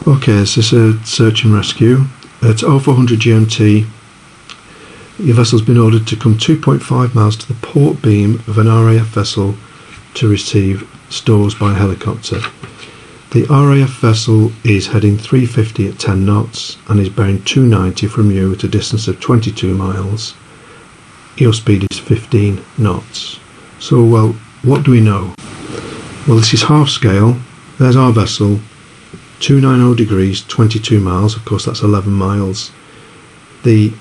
Okay, this is a search and rescue. At 0400 GMT, your vessel's been ordered to come 2.5 miles to the port beam of an RAF vessel to receive stores by helicopter. The RAF vessel is heading 350 at 10 knots and is bearing 290 from you at a distance of 22 miles. Your speed is 15 knots. So, well, what do we know? Well, this is half scale. There's our vessel. 290 degrees, 22 miles, of course that's 11 miles. The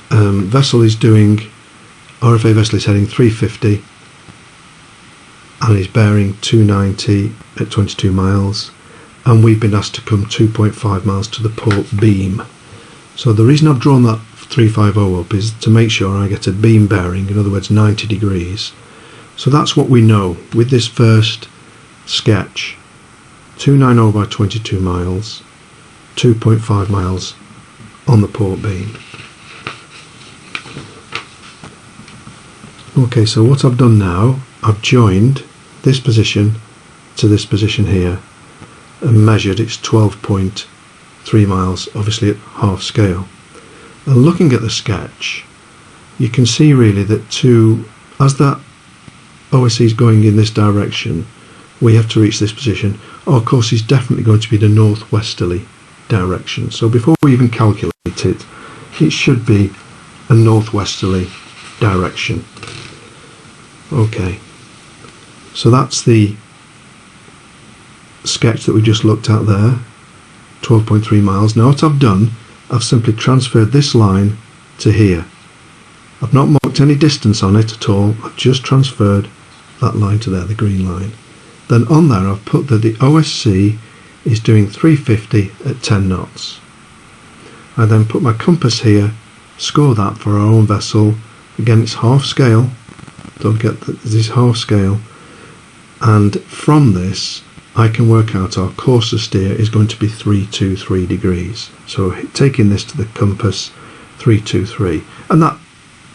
vessel is doing, RFA vessel is heading 350 and is bearing 290 at 22 miles, and we've been asked to come 2.5 miles to the port beam. So the reason I've drawn that 350 up is to make sure I get a beam bearing, in other words 90 degrees. So that's what we know with this first sketch. 290 by 22 miles, 2.5 miles on the port beam. Okay, so what I've done now, I've joined this position to this position here and measured its 12.3 miles, obviously at half scale. And looking at the sketch, you can see really that as that OSC is going in this direction, we have to reach this position. Our course is definitely going to be the northwesterly direction. So before we even calculate it, it should be a northwesterly direction. Okay, so that's the sketch that we just looked at there, 12.3 miles. Now what I've done, I've simply transferred this line to here. I've not marked any distance on it at all. I've just transferred that line to there, the green line. Then on there I've put that the OSC is doing 350 at 10 knots. I then put my compass here, score that for our own vessel. Again, it's half scale, don't get that this is half scale, and from this I can work out our course to steer is going to be 323 degrees. So taking this to the compass, 323, and that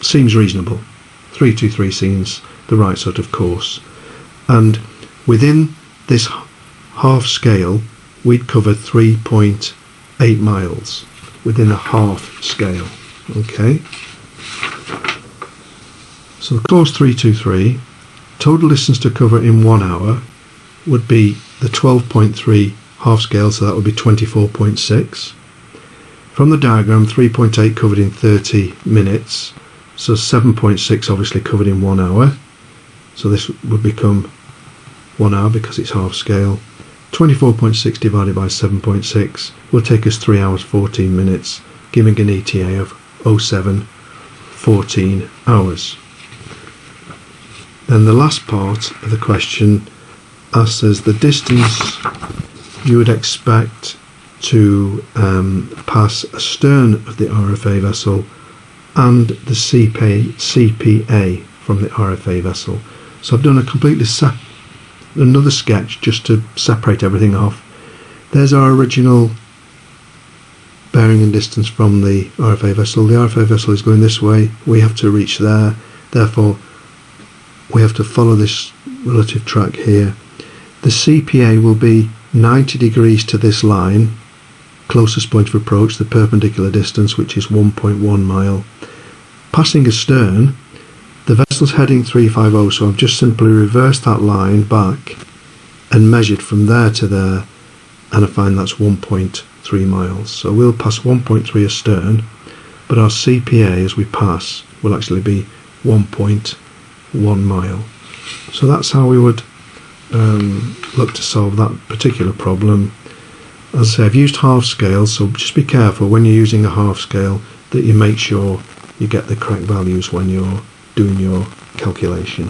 seems reasonable. 323 seems the right sort of course, and within this half scale we'd covered 3.8 miles within a half scale. Okay, so the course 323, total distance to cover in 1 hour would be the 12.3 half scale, so that would be 24.6. From the diagram, 3.8 covered in 30 minutes, so 7.6 obviously covered in 1 hour, so this would become 1 hour because it's half scale. 24.6 divided by 7.6 will take us 3 hours 14 minutes, giving an ETA of 0714 hours. Then the last part of the question asks us the distance you would expect to pass astern of the RFA vessel and the CPA from the RFA vessel. So I've done a completely another sketch just to separate everything off. There's our original bearing and distance from the RFA vessel. The RFA vessel is going this way, we have to reach there, therefore we have to follow this relative track here. The CPA will be 90 degrees to this line, closest point of approach, the perpendicular distance, which is 1.1 mile. Passing astern, the vessel's heading 350, so I've just simply reversed that line back and measured from there to there, and I find that's 1.3 miles. So we'll pass 1.3 astern, but our CPA as we pass will actually be 1.1 mile. So that's how we would look to solve that particular problem. As I say, I've used half scale, so just be careful when you're using a half scale that you make sure you get the correct values when you're doing your calculation.